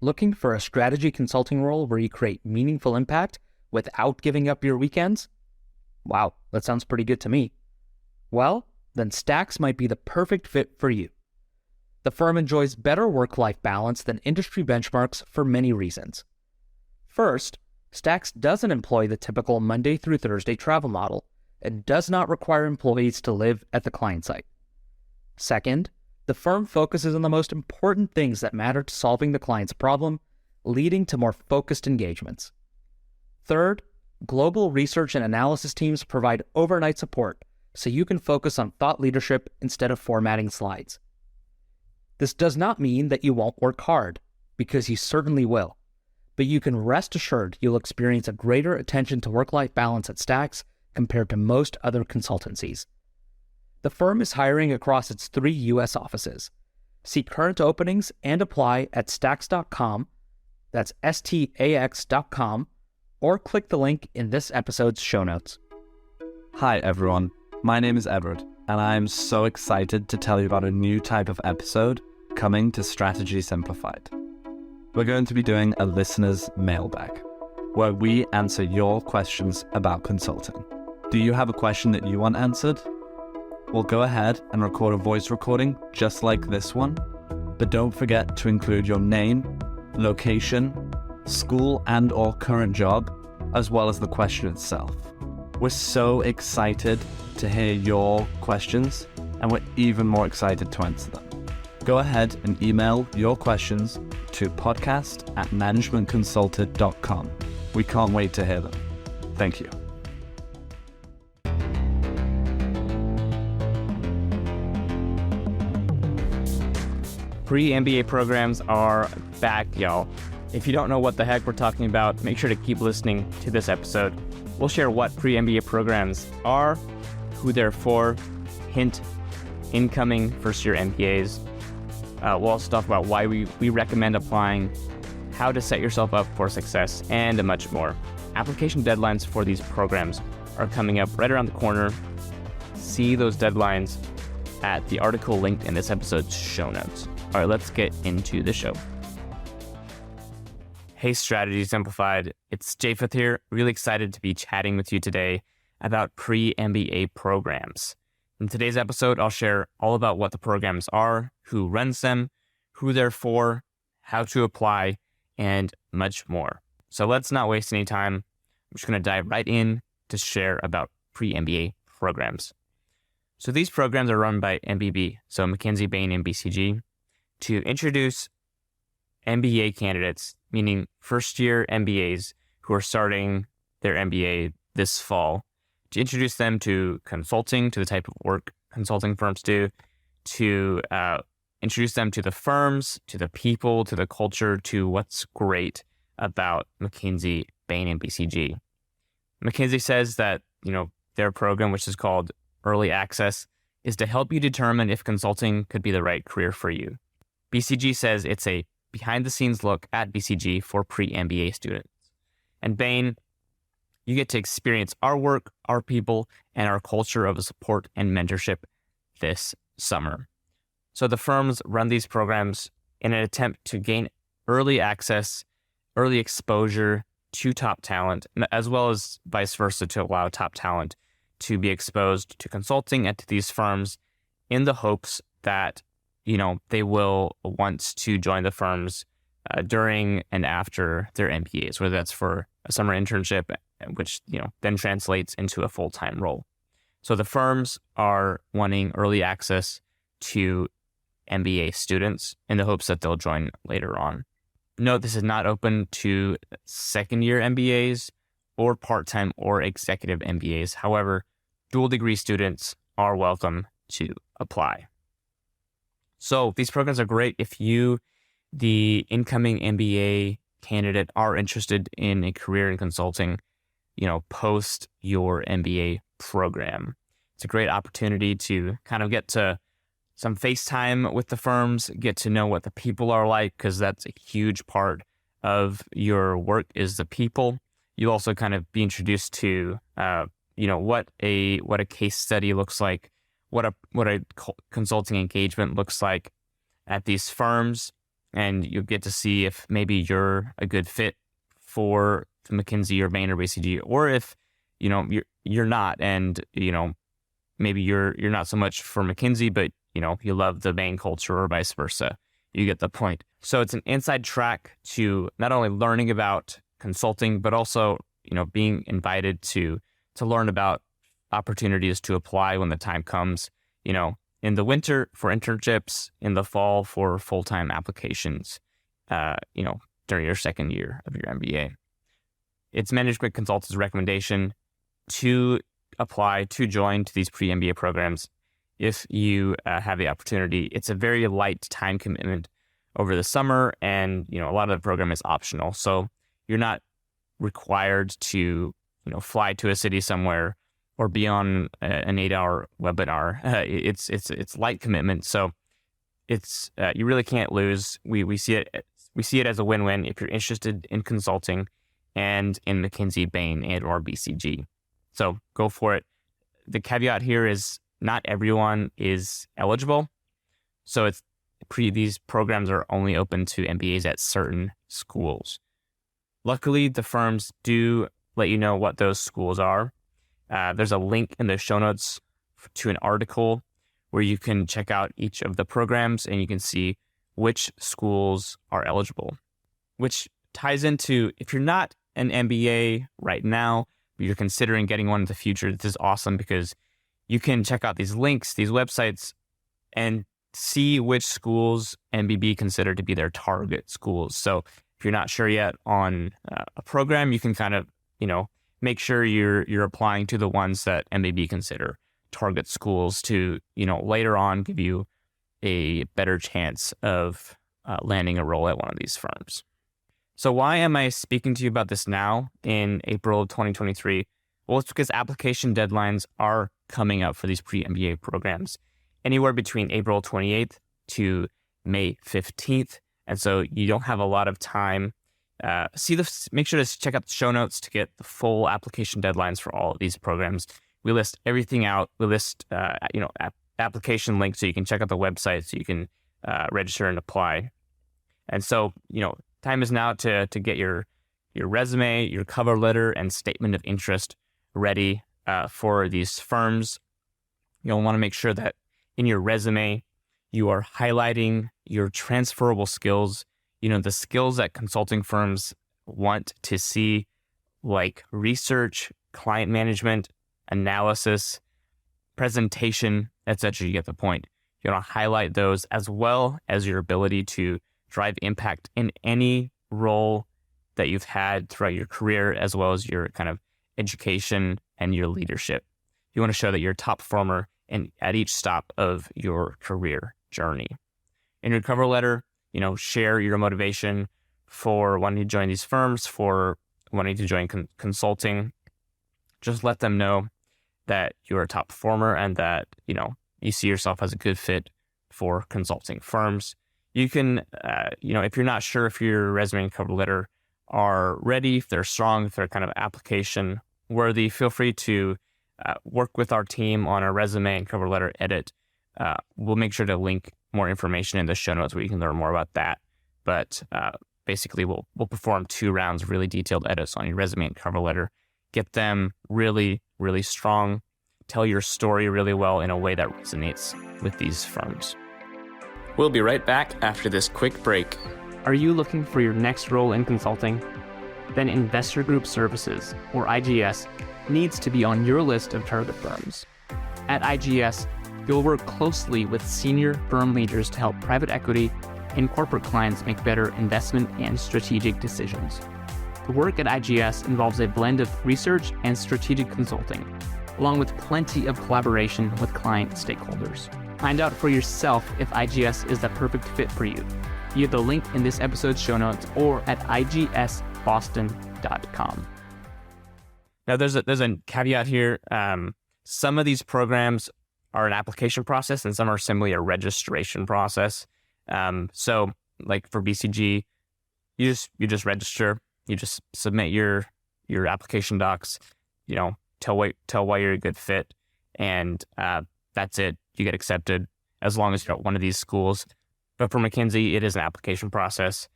Looking for a strategy consulting role where you create meaningful impact without giving up your weekends? Wow, that sounds pretty good to me. Well, then Stax might be the perfect fit for you. The firm enjoys better work-life balance than industry benchmarks for many reasons. First, Stax doesn't employ the typical Monday through Thursday travel model and does not require employees to live at the client site. Second, the firm focuses on the most important things that matter to solving the client's problem, leading to more focused engagements. Third, global research and analysis teams provide overnight support so you can focus on thought leadership instead of formatting slides. This does not mean that you won't work hard, because you certainly will, but you can rest assured you'll experience a greater attention to work-life balance at Stax compared to most other consultancies. The firm is hiring across its 3 U.S. offices. See current openings and apply at stax.com, that's stax.com, or click the link in this episode's show notes. Hi everyone, my name is Edward, and I'm so excited to tell you about a new type of episode coming to Strategy Simplified. We're going to be doing a listener's mailbag, where we answer your questions about consulting. Do you have a question that you want answered? We'll go ahead and record a voice recording just like this one, but don't forget to include your name, location, school and/or current job, as well as the question itself. We're so excited to hear your questions, and we're even more excited to answer them. Go ahead and email your questions to podcast@managementconsulted.com. We can't wait to hear them. Thank you. Pre-MBA programs are back, y'all. If you don't know what the heck we're talking about, make sure to keep listening to this episode. We'll share what pre-MBA programs are, who they're for, hint, incoming first-year MBAs. We'll also talk about why we recommend applying, how to set yourself up for success, and much more. Application deadlines for these programs are coming up right around the corner. See those deadlines at the article linked in this episode's show notes. All right, let's get into the show. Hey, Strategy Simplified. It's Japheth here. Really excited to be chatting with you today about pre-MBA programs. In today's episode, I'll share all about what the programs are, who runs them, who they're for, how to apply, and much more. So let's not waste any time. I'm just going to dive right in to share about pre-MBA programs. So these programs are run by MBB, so McKinsey, Bain, and BCG, to introduce MBA candidates, meaning first-year MBAs who are starting their MBA this fall, to introduce them to consulting, to the type of work consulting firms do, to introduce them to the firms, to the people, to the culture, to what's great about McKinsey, Bain, and BCG. McKinsey says that, their program, which is called Early Access, is to help you determine if consulting could be the right career for you. BCG says it's a behind-the-scenes look at BCG for pre-MBA students. And Bain, you get to experience our work, our people, and our culture of support and mentorship this summer. So the firms run these programs in an attempt to gain early access, early exposure to top talent, as well as vice versa, to allow top talent to be exposed to consulting and to these firms in the hopes that, they will want to join the firms during and after their MBAs, whether that's for a summer internship, which, then translates into a full-time role. So the firms are wanting early access to MBA students in the hopes that they'll join later on. Note, this is not open to second-year MBAs or part-time or executive MBAs. However, dual degree students are welcome to apply. So these programs are great if you, the incoming MBA candidate, are interested in a career in consulting, post your MBA program. It's a great opportunity to kind of get to some face time with the firms, get to know what the people are like, because that's a huge part of your work is the people. You also kind of be introduced to, what a case study looks like, what a consulting engagement looks like at these firms. and you'll get to see if maybe you're a good fit for the McKinsey or Bain or BCG, or if you're not, and maybe you're not so much for McKinsey, but you love the Bain culture, or vice versa. You get the point. So it's an inside track to not only learning about consulting, but also being invited to learn about opportunities to apply when the time comes. In the winter for internships, in the fall for full-time applications. During your second year of your MBA. It's management consultants' recommendation to apply to join to these pre-MBA programs if you have the opportunity. It's a very light time commitment over the summer, and a lot of the program is optional. So you're not required to fly to a city somewhere or be on an 8-hour webinar. It's light commitment, so it's you really can't lose. We see it as a win-win if you're interested in consulting and in McKinsey, Bain, and or BCG. So go for it. The caveat here is not everyone is eligible. So these programs are only open to MBAs at certain schools. Luckily, the firms do let you know what those schools are. There's a link in the show notes to an article where you can check out each of the programs and you can see which schools are eligible, which ties into if you're not an MBA right now, but you're considering getting one in the future. This is awesome because you can check out these links, these websites, and see which schools MBB consider to be their target schools. So if you're not sure yet on a program, you can kind of, make sure you're applying to the ones that MBB consider target schools to, later on give you a better chance of landing a role at one of these firms. So why am I speaking to you about this now in April of 2023? Well, it's because application deadlines are coming up for these pre-MBA programs anywhere between April 28th to May 15th. And so you don't have a lot of time. Make sure to check out the show notes to get the full application deadlines for all of these programs. We list everything out. We list, application links so you can check out the website so you can register and apply. And so, time is now to get your resume, your cover letter, and statement of interest ready for these firms. You'll want to make sure that in your resume, you are highlighting your transferable skills, the skills that consulting firms want to see, like research, client management, analysis, presentation, etc. You get the point. You want to highlight those as well as your ability to drive impact in any role that you've had throughout your career, as well as your kind of education and your leadership. You want to show that you're a top performer at each stop of your career journey. In your cover letter, share your motivation for wanting to join these firms, for wanting to join consulting. Just let them know that you're a top performer and that, you see yourself as a good fit for consulting firms. You can, if you're not sure if your resume and cover letter are ready, if they're strong, if they're kind of application worthy, feel free to work with our team on a resume and cover letter edit. We'll make sure to link more information in the show notes where you can learn more about that. But basically, we'll perform 2 rounds of really detailed edits on your resume and cover letter. Get them really, really strong. Tell your story really well in a way that resonates with these firms. We'll be right back after this quick break. Are you looking for your next role in consulting? Then Investor Group Services, or IGS, needs to be on your list of target firms. At IGS, you'll work closely with senior firm leaders to help private equity and corporate clients make better investment and strategic decisions. The work at IGS involves a blend of research and strategic consulting, along with plenty of collaboration with client stakeholders. Find out for yourself if IGS is the perfect fit for you. You have the link in this episode's show notes or at igsboston.com. Now, there's a caveat here. Some of these programs are an application process and some are simply a registration process. So like for BCG, you just register, you just submit your application docs, tell why you're a good fit, and that's it. You get accepted as long as you're at one of these schools. But for McKinsey, it is an application process,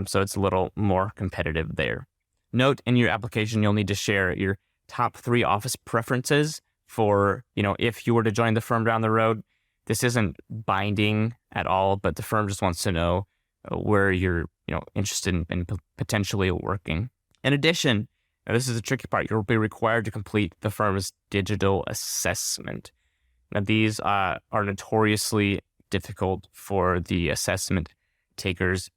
so it's a little more competitive there. Note in your application, you'll need to share your top 3 office preferences for, if you were to join the firm down the road. This isn't binding at all, but the firm just wants to know where you're, interested in potentially working. In addition, now this is the tricky part, you'll be required to complete the firm's digital assessment. Now, these are notoriously difficult for the assessment takers.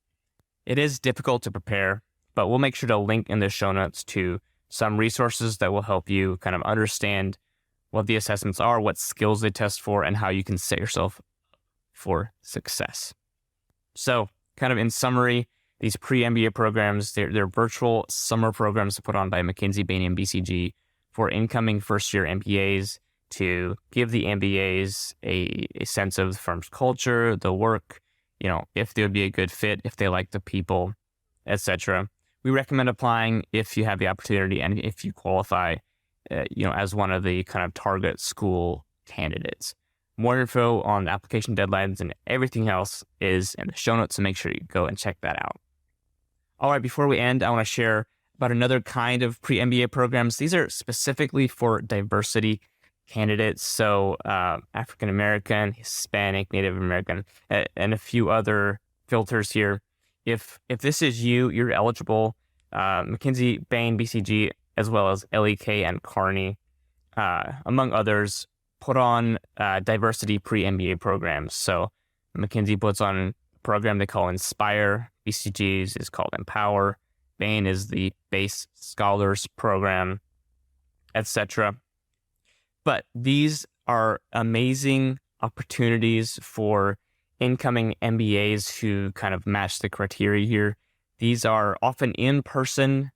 It is difficult to prepare, but we'll make sure to link in the show notes to some resources that will help you kind of understand what the assessments are, what skills they test for, and how you can set yourself for success. So, kind of in summary, these pre-MBA programs, they're virtual summer programs put on by McKinsey, Bain, and BCG for incoming first-year MBAs to give the MBAs a sense of the firm's culture, the work, if they would be a good fit, if they like the people, etc. We recommend applying if you have the opportunity and if you qualify, as one of the kind of target school candidates. More info on application deadlines and everything else is in the show notes, so make sure you go and check that out. All right, before we end, I want to share about another kind of pre-MBA programs. These are specifically for diversity candidates, so African American, Hispanic, Native American, and a few other filters here. If this is you, you're eligible. McKinsey, Bain, BCG, as well as L.E.K and Kearney, among others, put on diversity pre-MBA programs. So McKinsey puts on a program they call Inspire. BCG's is called Empower. Bain is the Base Scholars Program, etc. But these are amazing opportunities for incoming MBAs who kind of match the criteria here. These are often in-person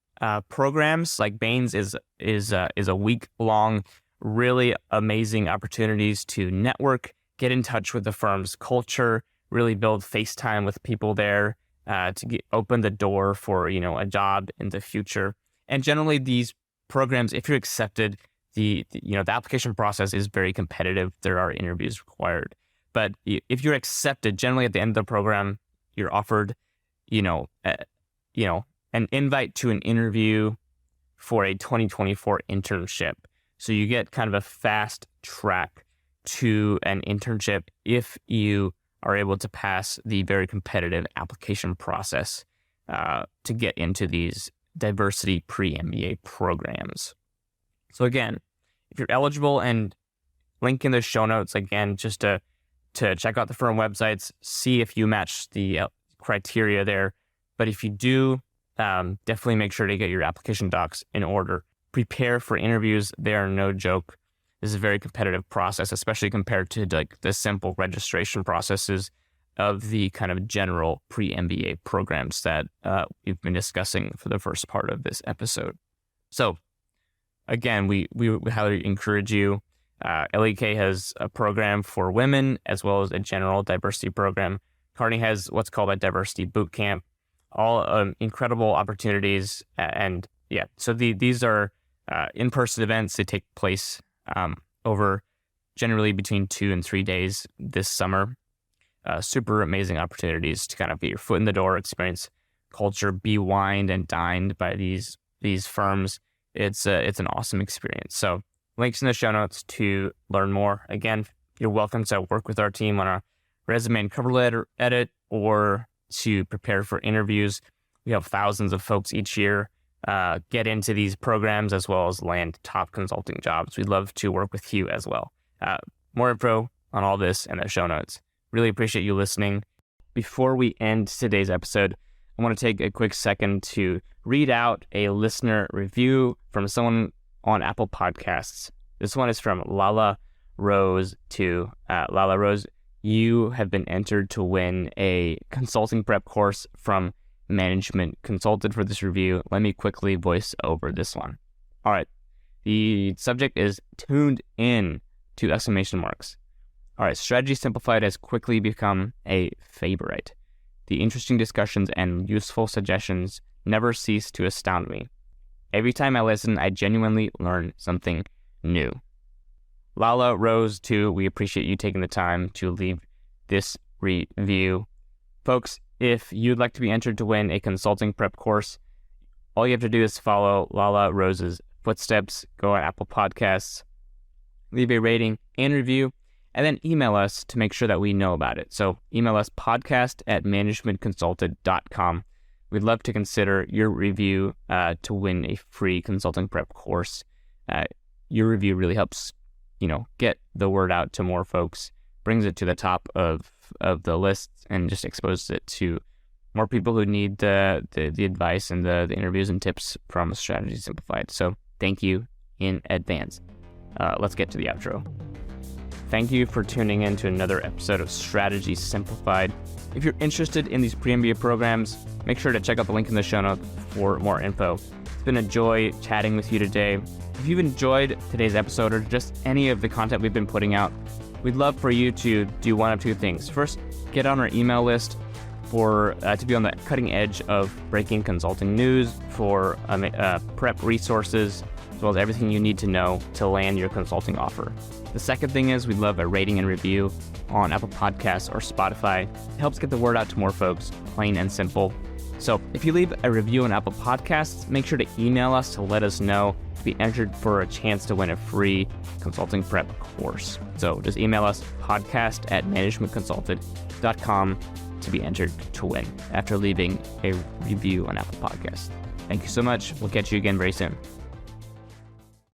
programs. Like Bain's is a week-long, really amazing opportunities to network, get in touch with the firm's culture, really build face time with people there to open the door for a job in the future. And generally, these programs, if you're accepted, the application process is very competitive. There are interviews required. But if you're accepted, generally at the end of the program, you're offered, an invite to an interview for a 2024 internship. So you get kind of a fast track to an internship if you are able to pass the very competitive application process to get into these diversity pre-MBA programs. So again, if you're eligible, and link in the show notes again, just to check out the firm websites, see if you match the criteria there. But if you do, definitely make sure to get your application docs in order. Prepare for interviews. They are no joke. This is a very competitive process, especially compared to like the simple registration processes of the kind of general pre-MBA programs that we've been discussing for the first part of this episode. So again, we highly encourage you. L.E.K has a program for women as well as a general diversity program. Kearney has what's called a diversity boot camp. All incredible opportunities. And yeah, so these are in-person events. They take place over generally between 2 and 3 days this summer. Super amazing opportunities to kind of get your foot in the door, experience culture, be wined and dined by these firms. It's an awesome experience. So links in the show notes to learn more. Again, you're welcome to work with our team on a resume and cover letter edit or to prepare for interviews. We have thousands of folks each year get into these programs as well as land top consulting jobs. We'd love to work with you as well. More info on all this in the show notes. Really appreciate you listening. Before we end today's episode, I want to take a quick second to read out a listener review from someone on Apple Podcasts. This one is from Lala Rose 2. Lala Rose, you have been entered to win a consulting prep course from Management Consulted for this review. Let me quickly voice over this one. All right. The subject is tuned in to exclamation marks. All right. Strategy Simplified has quickly become a favorite. The interesting discussions and useful suggestions never cease to astound me. Every time I listen, I genuinely learn something new. Lala Rose 2, we appreciate you taking the time to leave this review. Folks, if you'd like to be entered to win a consulting prep course, all you have to do is follow Lala Rose's footsteps, go on Apple Podcasts, leave a rating and review, and then email us to make sure that we know about it. So email us podcast@managementconsulted.com. We'd love to consider your review to win a free consulting prep course. Your review really helps, get the word out to more folks, brings it to the top of the list, and just exposes it to more people who need the advice and the interviews and tips from Strategy Simplified. So thank you in advance. Let's get to the outro. Thank you for tuning in to another episode of Strategy Simplified. If you're interested in these pre-MBA programs, make sure to check out the link in the show notes for more info. It's been a joy chatting with you today. If you've enjoyed today's episode or just any of the content we've been putting out, we'd love for you to do one of two things. First, get on our email list to be on the cutting edge of breaking consulting news, for prep resources, as well as everything you need to know to land your consulting offer. The second thing is we'd love a rating and review on Apple Podcasts or Spotify. It helps get the word out to more folks, plain and simple. So if you leave a review on Apple Podcasts, make sure to email us to let us know to be entered for a chance to win a free consulting prep course. So just email us podcast@managementconsulted.com to be entered to win after leaving a review on Apple Podcasts. Thank you so much. We'll catch you again very soon.